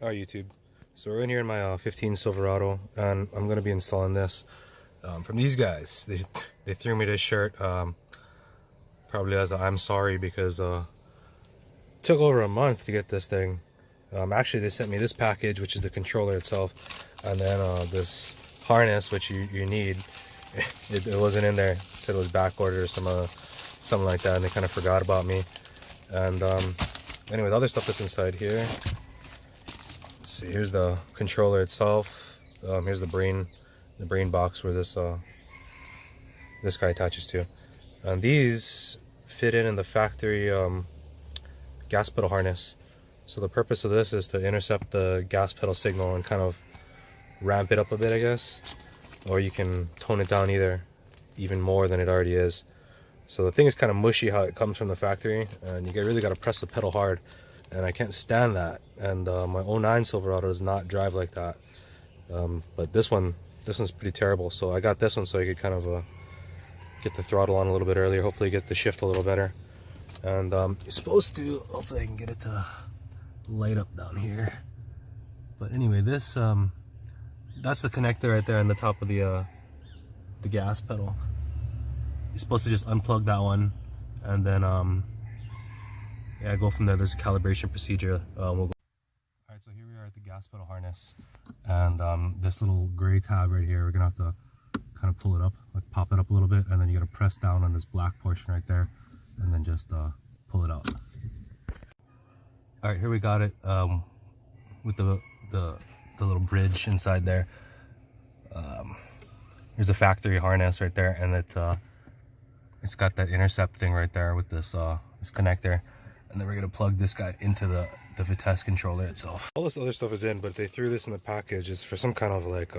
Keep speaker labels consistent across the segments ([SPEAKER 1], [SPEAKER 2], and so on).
[SPEAKER 1] Alright YouTube, so we're in here in my 15 Silverado, and I'm going to be installing this from these guys. They threw me this shirt probably as a I'm sorry, because it took over a month to get this thing. Actually, they sent me this package, which is the controller itself, and then this harness, which you need. It wasn't in there. It said it was back ordered or something like that, and they kind of forgot about me. And anyway, the other stuff that's inside here. Let's see, here's the controller itself. Here's the brain box where this guy attaches to. And these fit in the factory gas pedal harness. So the purpose of this is to intercept the gas pedal signal and kind of ramp it up a bit, I guess. Or you can tone it down even more than it already is. So the thing is kind of mushy how it comes from the factory, and you really got to press the pedal hard. And I can't stand that. And my 09 Silverado does not drive like that. But this one's pretty terrible. So I got this one so I could kind of get the throttle on a little bit earlier. Hopefully get the shift a little better. And you're supposed to, hopefully I can get it to light up down here. But anyway, this that's the connector right there on the top of the gas pedal. You're supposed to just unplug that one, and then yeah, go from there. There's a calibration procedure. We'll go. Alright, so here we are at the gas pedal harness, and this little gray tab right here, we're gonna have to kind of pull it up, like pop it up a little bit, and then you gotta press down on this black portion right there, and then just pull it out. Alright, here we got it with the little bridge inside there. Here's a factory harness right there, and it's got that intercept thing right there with this connector. And then we're gonna plug this guy into the Vitesse controller itself. All this other stuff is in, but they threw this in the package. It's for some kind of like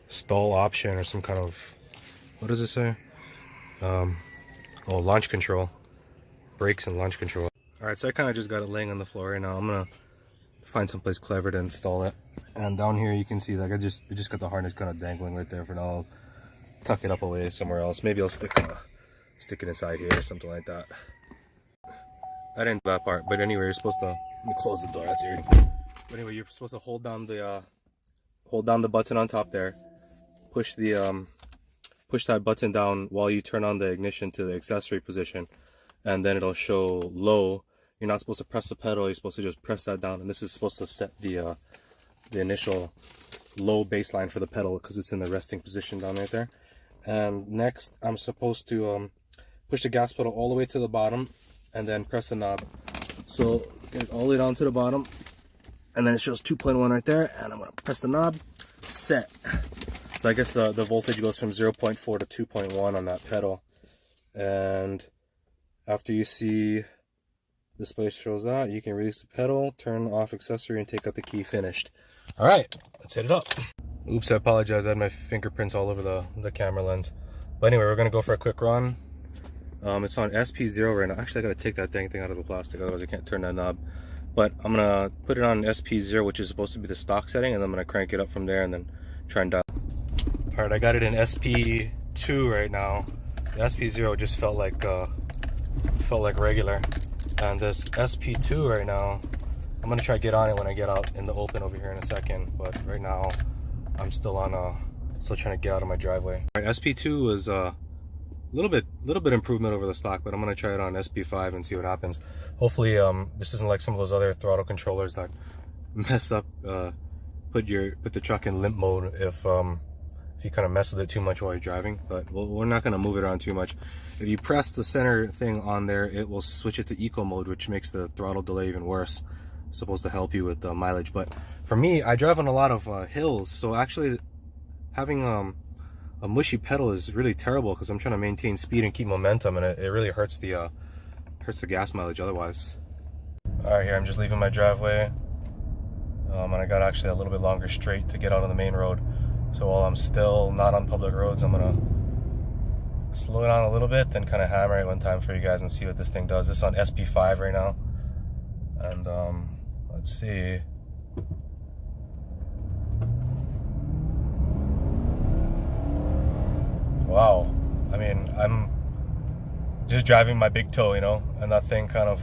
[SPEAKER 1] stall option or some kind of, what does it say? Oh, launch control, brakes and launch control. All right, so I kind of just got it laying on the floor right now. I'm gonna find someplace clever to install it. And down here you can see, like, I just got the harness kind of dangling right there for now. I'll tuck it up away somewhere else. Maybe I'll stick it inside here or something like that. I didn't do that part, but anyway, you're supposed to, let me close the door, that's weird. But anyway, you're supposed to hold down the button on top there, push that button down while you turn on the ignition to the accessory position, and then it'll show low. You're not supposed to press the pedal, you're supposed to just press that down, and this is supposed to set the initial low baseline for the pedal, because it's in the resting position down right there. And next, I'm supposed to push the gas pedal all the way to the bottom, and then press the knob. So get it all the way down to the bottom, and then it shows 2.1 right there, and I'm gonna press the knob, set. So I guess the voltage goes from 0.4 to 2.1 on that pedal. And after you see display shows that, you can release the pedal, turn off accessory, and take out the key. Finished. All right, let's hit it up. Oops, I apologize, I had my fingerprints all over the camera lens. But anyway, we're gonna go for a quick run. It's on SP0 right now. Actually, I gotta take that dang thing out of the plastic, otherwise I can't turn that knob. But I'm gonna put it on SP0, which is supposed to be the stock setting, and then I'm gonna crank it up from there and then try and dial. All right, I got it in SP2 right now. The SP0 just felt like regular, and this SP2 right now, I'm gonna try to get on it when I get out in the open over here in a second. But right now, I'm still trying to get out of my driveway. All right, SP2 was little bit improvement over the stock, but I'm gonna try it on SP5 and see what happens. Hopefully this isn't like some of those other throttle controllers that mess up, put the truck in limp mode if you kind of mess with it too much while you're driving. But we're not gonna move it around too much. If you press the center thing on there, it will switch it to eco mode, which makes the throttle delay even worse. It's supposed to help you with the mileage. But for me, I drive on a lot of hills, so actually having a mushy pedal is really terrible, because I'm trying to maintain speed and keep momentum, and it really hurts the gas mileage otherwise. All right, here I'm just leaving my driveway, and I got actually a little bit longer straight to get out on the main road. So while I'm still not on public roads, I'm gonna slow it down a little bit, then kind of hammer it one time for you guys and see what this thing does. This is on SP5 right now, and let's see. Wow, I mean, I'm just driving my big toe, you know, and that thing kind of,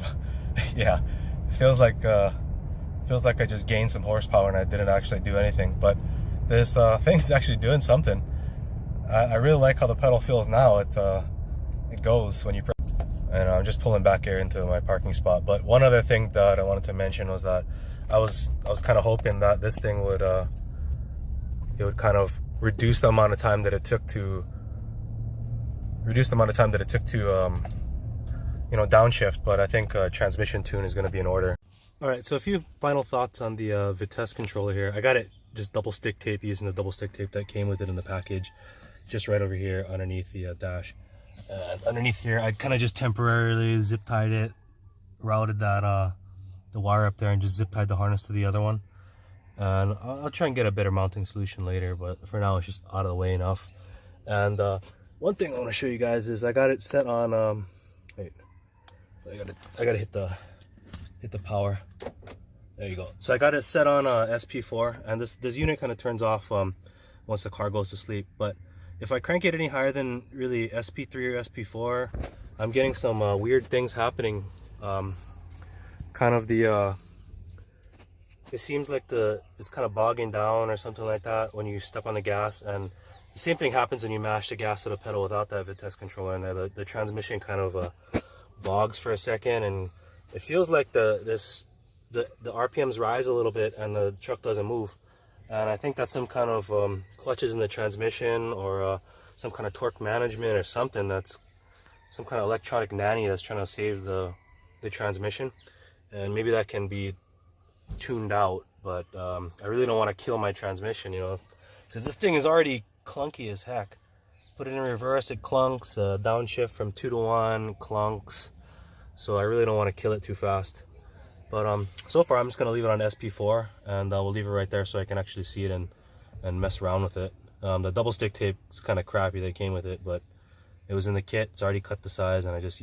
[SPEAKER 1] yeah, it feels like Feels like I just gained some horsepower and I didn't actually do anything, but this thing's actually doing something. I really like how the pedal feels now. It goes when you press. And I'm just pulling back here into my parking spot. But one other thing that I wanted to mention was that I was kind of hoping that this thing would it would kind of reduce the amount of time that it took to you know, downshift. But I think transmission tune is going to be in order. All right, so a few final thoughts on the Vitesse controller here. I got it just double stick tape, using the double stick tape that came with it in the package, just right over here underneath the dash. Underneath here, I kind of just temporarily zip tied it, routed that the wire up there, and just zip tied the harness to the other one. And I'll try and get a better mounting solution later, but for now it's just out of the way enough. And one thing I want to show you guys is I got it set on wait, I gotta hit the power. There you go. So I got it set on SP4, and this unit kind of turns off once the car goes to sleep. But if I crank it any higher than really SP3 or SP4, I'm getting some weird things happening. Kind of it seems like it's kind of bogging down or something like that when you step on the gas, and the same thing happens when you mash the gas to the pedal without that Vitesse controller in there. The transmission kind of bogs for a second, and it feels like the RPMs rise a little bit and the truck doesn't move. And I think that's some kind of clutches in the transmission, or some kind of torque management, or something. That's some kind of electronic nanny that's trying to save the transmission. And maybe that can be tuned out, but I really don't want to kill my transmission, you know, because this thing is already clunky as heck. Put it in reverse, it clunks. Downshift from 2 to 1 clunks. So I really don't want to kill it too fast. But so far I'm just going to leave it on SP4, and we'll leave it right there so I can actually see it and mess around with it. The double stick tape is kind of crappy that came with it, but it was in the kit. It's already cut the size, and I just used